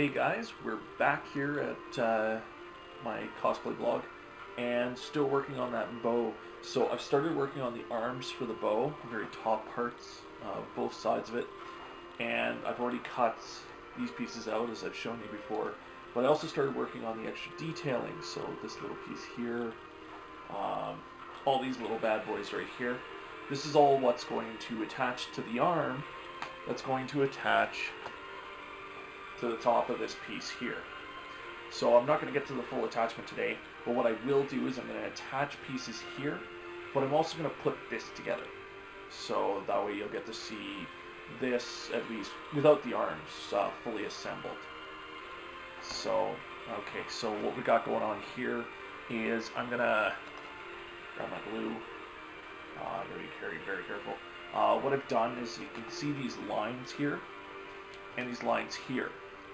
Hey guys, we're back here at my cosplay blog and still working on that bow. So I've started working on the arms for the bow, the very top parts, both sides of it, and I've already cut these pieces out as I've shown you before. But I also started working on the extra detailing, so this little piece here, all these little bad boys right here. This is all what's going to attach to the arm that's going to attach to the top of this piece here. So I'm not going to get to the full attachment today, but what I will do is I'm going to attach pieces here, but I'm also going to put this together. So that way you'll get to see this, at least without the arms, fully assembled. So, okay, so what we got going on here is I'm going to grab my glue. I'm going to be very careful. What I've done is you can see these lines here and these lines here.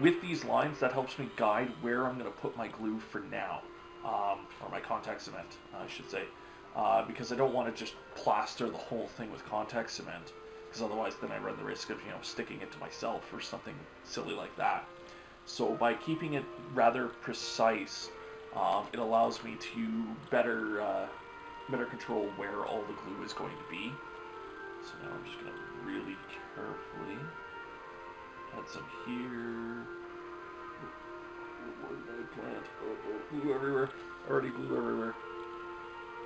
With these lines, that helps me guide where I'm going to put my glue for now, or my contact cement, I should say, because I don't want to just plaster the whole thing with contact cement, because otherwise then I run the risk of, sticking it to myself or something silly like that. So by keeping it rather precise, it allows me to better control where all the glue is going to be. So now I'm just going to really carefully add some here. What did I plant? Oh, glue everywhere. Already glue everywhere.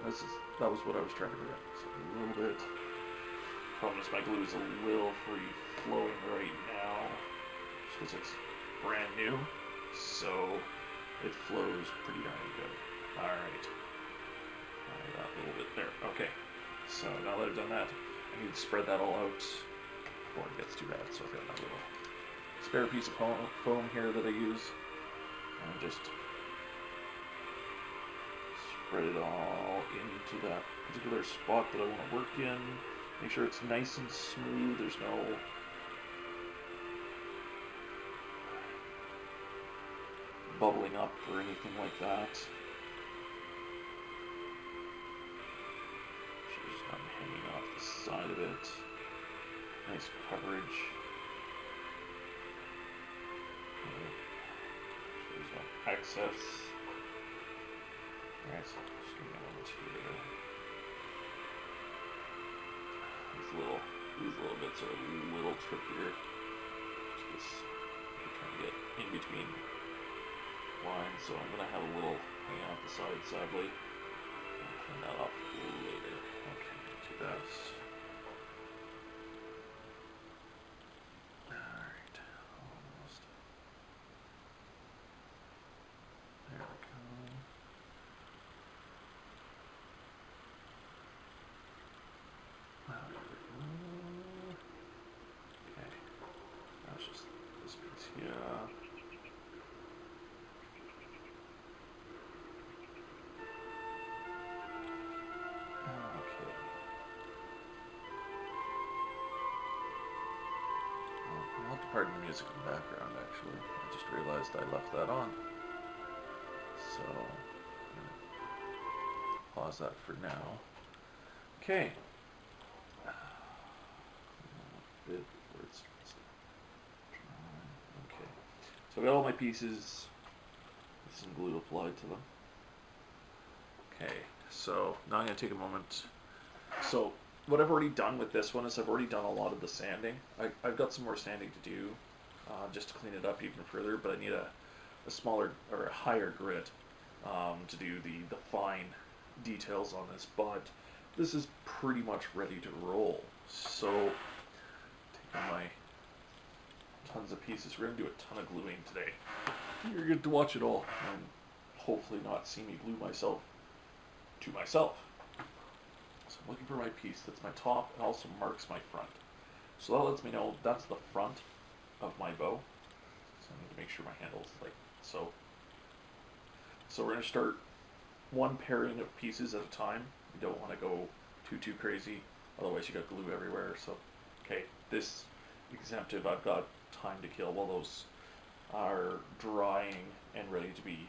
That was what I was trying to get. So a little bit. Problem is my glue is a little free flowing right now, just because it's brand new. So it flows pretty darn good. Alright. That little bit there. Okay. So now that I've done that, I need to spread that all out before it gets too bad. So I've got that little spare piece of foam here that I use, and just spread it all into that particular spot that I want to work in. Make sure it's nice and smooth, there's no bubbling up or anything like that. Should just not hanging off the side of it. Nice coverage. There's no excess. Alright, so just give me a moment here. These little bits are a little trickier. Just you're trying to get in between lines, so I'm gonna have a little hanging off the side, sadly. I'll clean that up later. Okay, do that. Pardon the music in the background, actually. I just realized I left that on. So, pause that for now. Okay. Okay. So I got all my pieces with some glue applied to them. Okay, so now I'm going to take a moment. So what I've already done with this one is I've already done a lot of the sanding. I've got some more sanding to do just to clean it up even further, but I need a smaller or a higher grit to do the fine details on this. But this is pretty much ready to roll. So taking my tons of pieces, we're going to do a ton of gluing today. You're going to watch it all and hopefully not see me glue myself to myself. So I'm looking for my piece that's my top and also marks my front. So that lets me know that's the front of my bow. So I need to make sure my handle's like so. So we're going to start one pairing of pieces at a time. You don't want to go too crazy, otherwise you got glue everywhere. So, okay, this exemptive I've got time to kill while those are drying and ready to be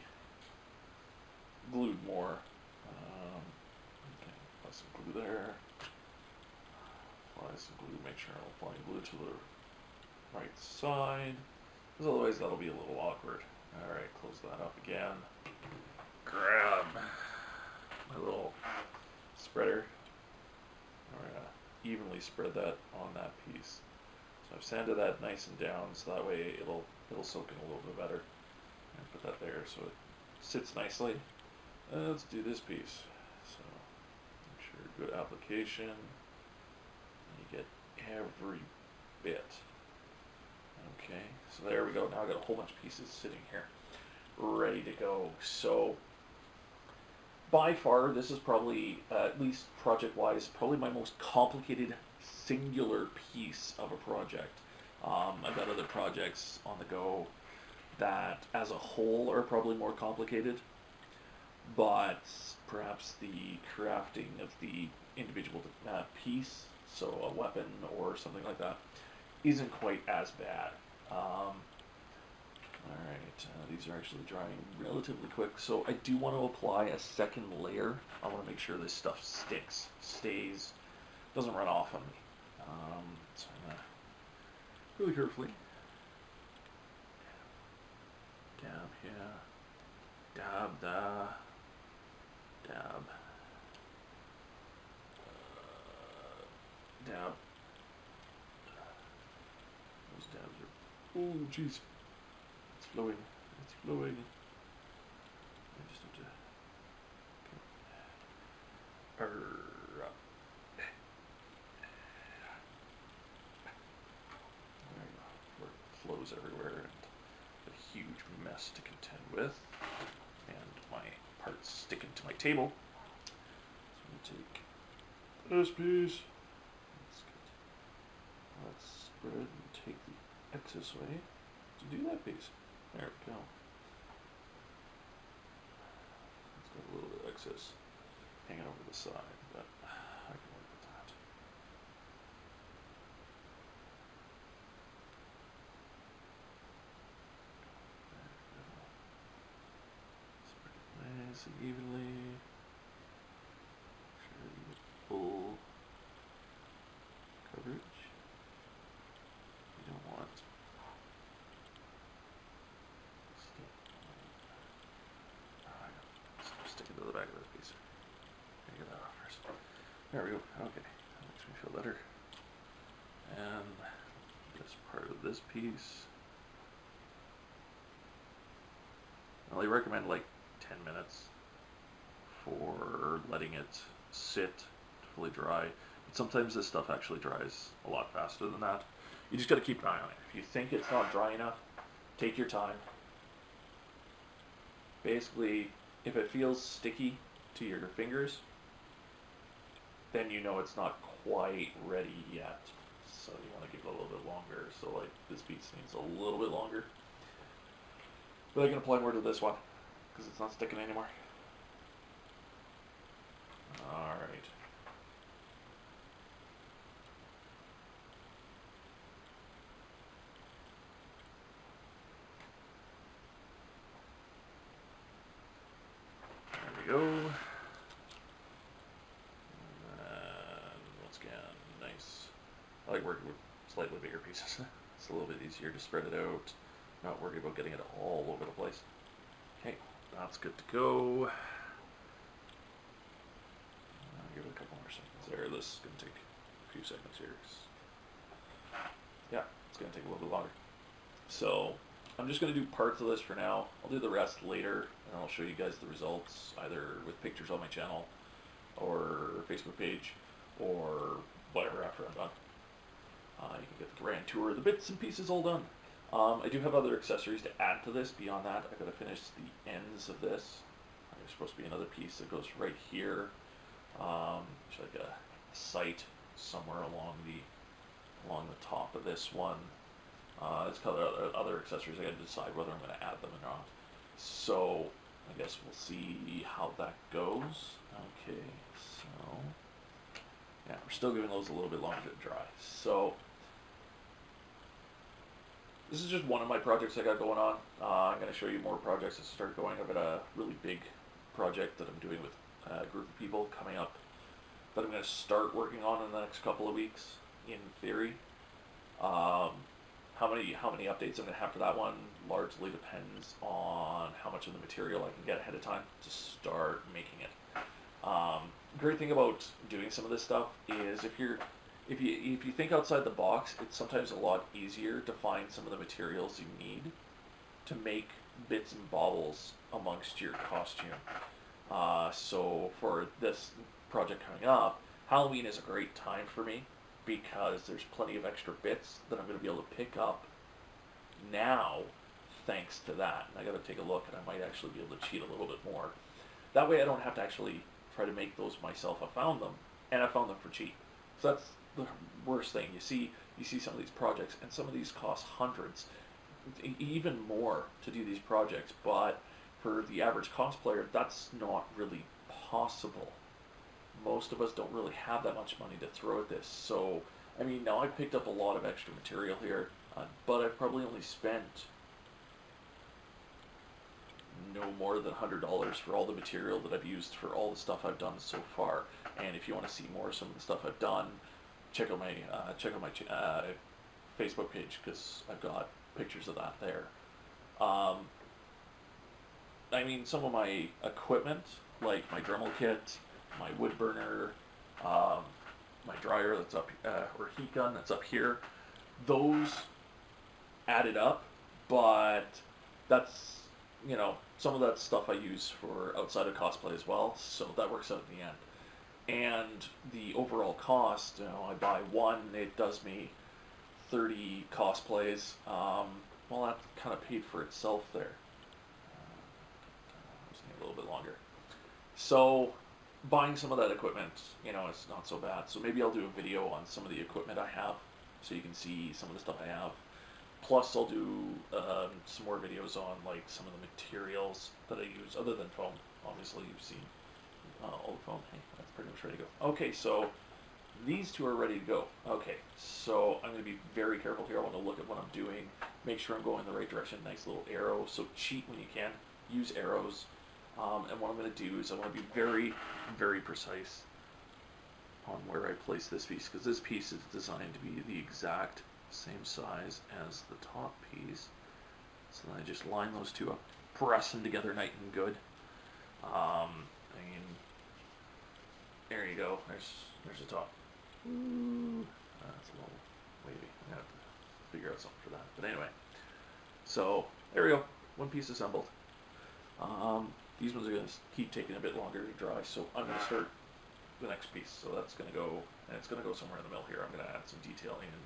glued more. Some glue there. Apply some glue, make sure I'm applying glue to the right side. because otherwise that'll be a little awkward. Alright, close that up again. Grab my little spreader. We're going to evenly spread that on that piece. So I've sanded that nice and down so that way it'll soak in a little bit better. And put that there so it sits nicely. Let's do this piece. So make sure good application. You get every bit. Okay, so there we go. Now I've got a whole bunch of pieces sitting here ready to go. So by far this is probably, at least project wise, probably my most complicated singular piece of a project. I've got other projects on the go that as a whole are probably more complicated, but perhaps the crafting of the individual piece, so a weapon or something like that, isn't quite as bad. Alright, these are actually drying relatively quick, so I do want to apply a second layer. I want to make sure this stuff stays, doesn't run off on me. So I'm going to really carefully dab here, dab da, dab, dab. Those dabs are, oh jeez, it's flowing, it's flowing. I just have to, okay. Flows everywhere and a huge mess to contend with, and my parts sticking to my table. So I'm going to take this piece, let's spread and take the excess away to do that piece. There we go. It's got a little bit of excess hanging over the side, but I can work with that. Nice and evenly. Make sure you get full coverage. You don't want stuff sticking to the back of this piece. Get that off first. There we go. Okay, that makes me feel better. And this part of this piece. Well, I recommend like 10 minutes for letting it sit to fully dry. But sometimes this stuff actually dries a lot faster than that. You just got to keep an eye on it. If you think it's not dry enough, take your time. Basically, if it feels sticky to your fingers, then you know it's not quite ready yet. So you want to give it a little bit longer. So like this piece needs a little bit longer. But I can apply more to this one because it's not sticking anymore. Alright. There we go. And once again, nice. I like working with slightly bigger pieces. It's a little bit easier to spread it out. Not worried about getting it all over the place. Okay, that's good to go. I'll give it a couple more seconds there. This is going to take a few seconds here. Yeah, it's going to take a little bit longer. So I'm just going to do parts of this for now. I'll do the rest later, and I'll show you guys the results, either with pictures on my channel, or Facebook page, or whatever after I'm done. You can get the grand tour of the bits and pieces all done. I do have other accessories to add to this. Beyond that, I've got to finish the ends of this. There's supposed to be another piece that goes right here. There's like a sight somewhere along the top of this one. It's got other accessories. I got to decide whether I'm going to add them or not. So I guess we'll see how that goes. Okay, so yeah, we're still giving those a little bit longer to dry. So this is just one of my projects I got going on. I'm going to show you more projects that start going. I've got a really big project that I'm doing with a group of people coming up that I'm going to start working on in the next couple of weeks, in theory. How many updates I'm going to have for that one largely depends on how much of the material I can get ahead of time to start making it. Great thing about doing some of this stuff is if you think outside the box, it's sometimes a lot easier to find some of the materials you need to make bits and baubles amongst your costume. So for this project coming up, Halloween is a great time for me because there's plenty of extra bits that I'm going to be able to pick up now thanks to that. And I got to take a look, and I might actually be able to cheat a little bit more. That way I don't have to actually try to make those myself. I found them, and I found them for cheap. So that's the worst thing. You see some of these projects, and some of these cost hundreds, even more to do these projects, but for the average cosplayer, that's not really possible. Most of us don't really have that much money to throw at this. So, I mean, now I've picked up a lot of extra material here, but I've probably only spent no more than $100 for all the material that I've used for all the stuff I've done so far. And if you want to see more of some of the stuff I've done, check out my Facebook page, because I've got pictures of that there. I mean, some of my equipment, like my Dremel kit, my wood burner, my dryer that's up, or heat gun that's up here, those added up, but that's, you know, some of that stuff I use for outside of cosplay as well, so that works out in the end. And the overall cost, you know, I buy one, it does me 30 cosplays. Well, that kind of paid for itself there. Just need a little bit longer. So, buying some of that equipment, you know, it's not so bad. So maybe I'll do a video on some of the equipment I have, so you can see some of the stuff I have. Plus, I'll do some more videos on like some of the materials that I use, other than foam. Obviously, you've seen all the foam. Hey, that's pretty much ready to go. Okay, so these two are ready to go. Okay, so I'm going to be very careful here. I want to look at what I'm doing, make sure I'm going in the right direction. Nice little arrow. So cheat when you can. Use arrows. And what I'm going to do is I want to be very, very precise on where I place this piece, because this piece is designed to be the exact same size as the top piece. So then I just line those two up, press them together nice and good. I mean, there you go. There's the top. Ooh, that's a little wavy. I have to figure out something for that. But anyway, so there we go. One piece assembled. These ones are going to keep taking a bit longer to dry, so I'm going to start the next piece. So that's going to go, and it's going to go somewhere in the middle here. I'm going to add some detailing and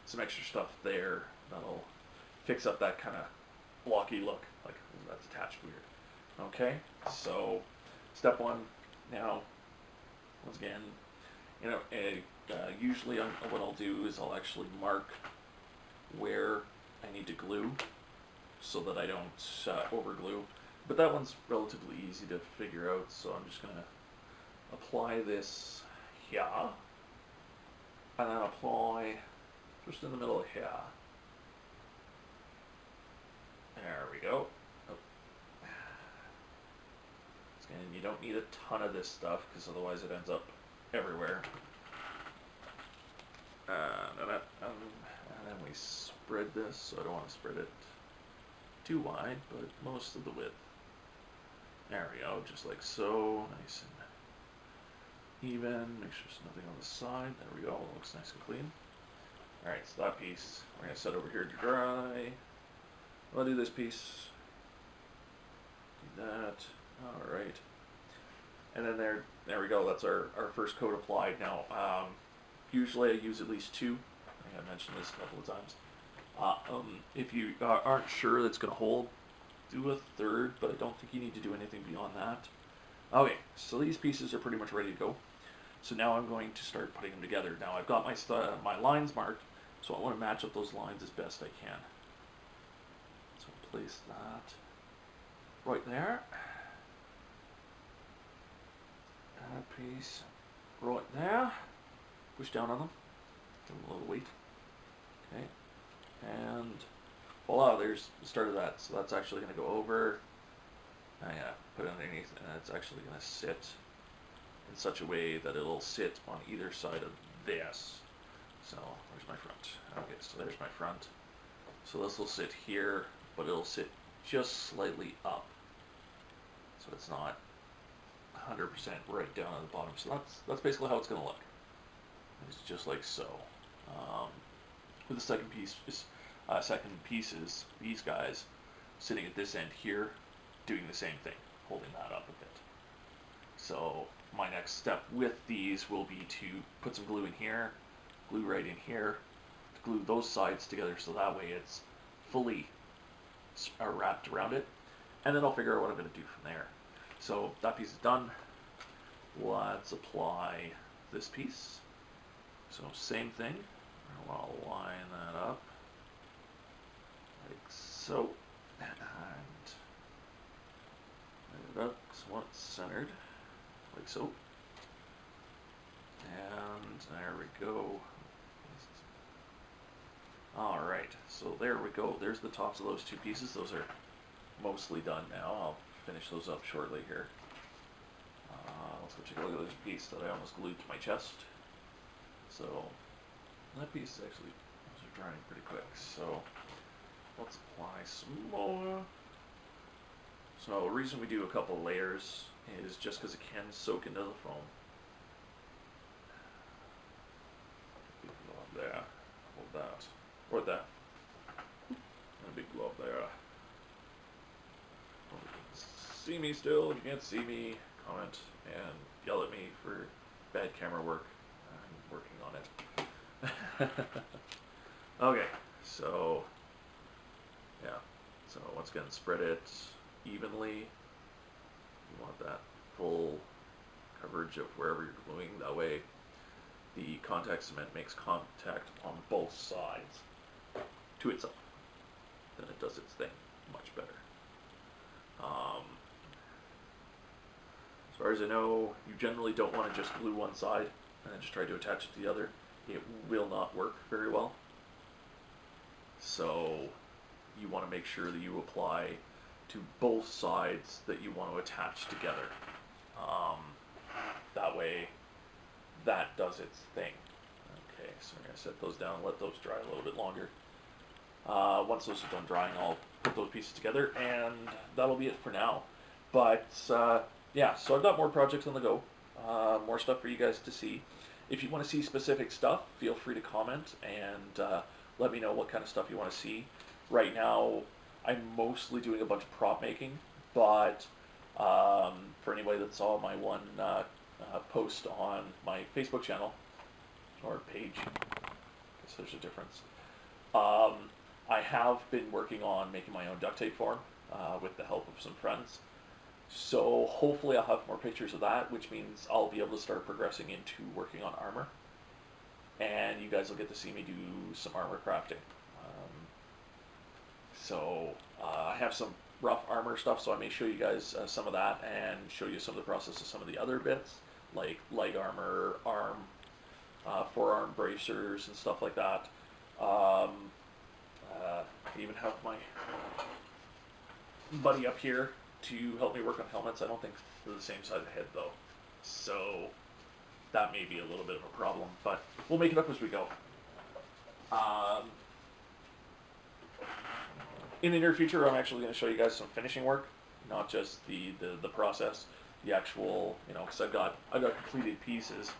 some extra stuff there that'll fix up that kind of blocky look, like that's attached weird. Okay, so step one now, once again, you know, usually what I'll do is I'll actually mark where I need to glue so that I don't over glue. But that one's relatively easy to figure out, so I'm just going to apply this here, and then apply just in the middle of here. There we go. Oh. And you don't need a ton of this stuff, because otherwise it ends up everywhere. And then we spread this, so I don't want to spread it too wide, but most of the width. There we go, just like so, nice and even. Make sure there's nothing on the side. There we go, it looks nice and clean. Alright, so that piece, we're going to set over here to dry. I'll do this piece. Do that. Alright. And then there we go, that's our first coat applied. Now, usually I use at least two. I think I mentioned this a couple of times. If you aren't sure that's going to hold, do a third, but I don't think you need to do anything beyond that. Okay, so these pieces are pretty much ready to go. So now I'm going to start putting them together. Now I've got my lines marked, so I want to match up those lines as best I can. So I'll place that right there. That piece right there. Push down on them. Give them a little weight. Okay. And voila, there's the start of that. So that's actually going to go over. Yeah, put it underneath, and it's actually going to sit in such a way that it'll sit on either side of this. So there's my front. Okay, so there's my front. So this will sit here, but it'll sit just slightly up. So it's not 100% right down at the bottom. So that's basically how it's going to look. It's just like so. With the second piece is these guys sitting at this end here, doing the same thing, holding that up a bit. So my next step with these will be to put some glue in here, glue right in here, to glue those sides together so that way it's fully wrapped around it, and then I'll figure out what I'm going to do from there. So that piece is done. Let's apply this piece. So same thing. I'll line that up like so, and line it up so it's centered, like so. And there we go. Alright, so there we go. There's the tops of those two pieces. Those are mostly done now. I'll finish those up shortly here. Let's go take a look at this piece that I almost glued to my chest. So that piece actually is drying pretty quick. So let's apply some more. So the reason we do a couple layers is just because it can soak into the foam. Big glob there. Hold that. Or that. And a big glob there. See me still? If you can't see me, comment and yell at me for bad camera work. I'm working on it. Okay, so yeah. So once again, spread it evenly. You want that full coverage of wherever you're gluing. That way the contact cement makes contact on both sides to itself. Then it does its thing much better. As far as I know, you generally don't want to just glue one side and then just try to attach it to the other. It will not work very well. So you want to make sure that you apply to both sides that you want to attach together. That way that does its thing. Okay, so I'm going to set those down and let those dry a little bit longer. Once those are done drying, I'll put those pieces together, and that'll be it for now. But yeah, so I've got more projects on the go, more stuff for you guys to see. If you want to see specific stuff, feel free to comment and let me know what kind of stuff you want to see. Right now, I'm mostly doing a bunch of prop making, but for anybody that saw my one post on my Facebook channel, or page, I guess there's a difference. I have been working on making my own duct tape form with the help of some friends. So hopefully I'll have more pictures of that, which means I'll be able to start progressing into working on armor. And you guys will get to see me do some armor crafting. I have some rough armor stuff, so I may show you guys some of that and show you some of the process of some of the other bits, like leg armor, arm, forearm bracers and stuff like that. I even have my buddy up here to help me work on helmets. I don't think they're the same size of head though, so that may be a little bit of a problem, but we'll make it up as we go. In the near future, I'm actually going to show you guys some finishing work, not just the process, the actual, because I've got completed pieces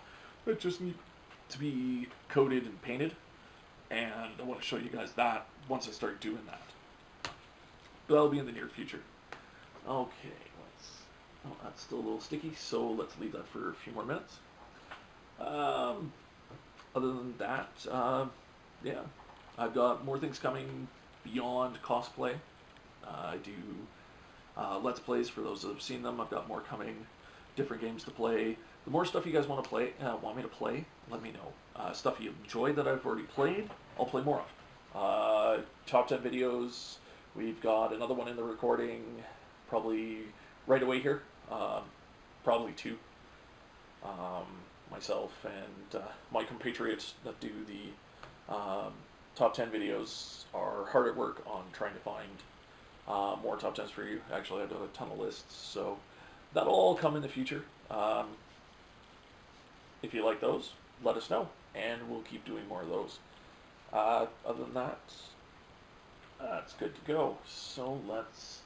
that just need to be coated and painted, and I want to show you guys that once I start doing that. But that'll be in the near future. Okay, that's still a little sticky, so let's leave that for a few more minutes. Other than that, yeah, I've got more things coming beyond cosplay. I do Let's Plays for those that have seen them. I've got more coming, different games to play. The more stuff you guys want me to play, let me know. Stuff you enjoy that I've already played, I'll play more of. Top 10 videos, we've got another one in the recording, probably right away here. Probably two. Myself and my compatriots that do the top 10 videos are hard at work on trying to find more top 10s for you. Actually, I've done a ton of lists, so that'll all come in the future. If you like those, let us know, and we'll keep doing more of those. Other than that, That's good to go. So let's,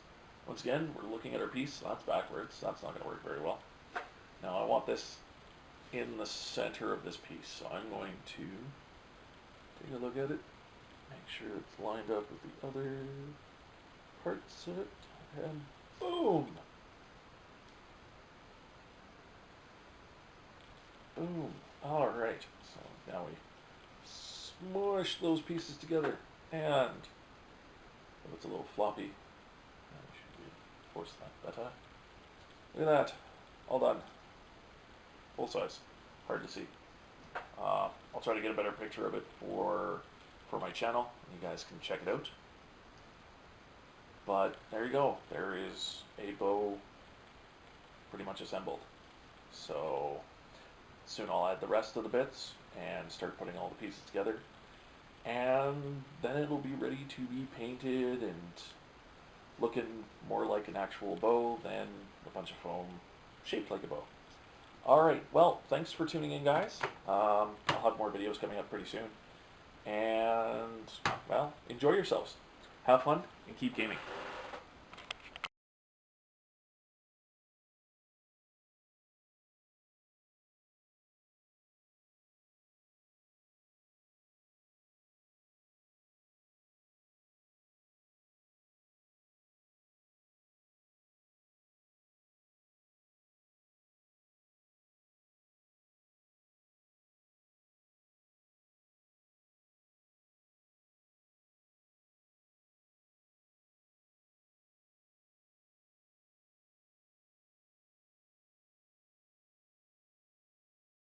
once again, we're looking at our piece. So that's backwards. That's not going to work very well. Now I want this in the center of this piece. So I'm going to take a look at it, make sure it's lined up with the other parts of it, and boom! Boom. Alright, so now we smush those pieces together, and if it's a little floppy, I should force that better. Look at that, all done. Full size, hard to see. I'll try to get a better picture of it for my channel. You guys can check it out. But there you go. There is a bow pretty much assembled. So soon I'll add the rest of the bits and start putting all the pieces together. And then it'll be ready to be painted and looking more like an actual bow than a bunch of foam shaped like a bow. Alright, well, thanks for tuning in, guys. I'll have more videos coming up pretty soon. And, well, enjoy yourselves. Have fun, and keep gaming.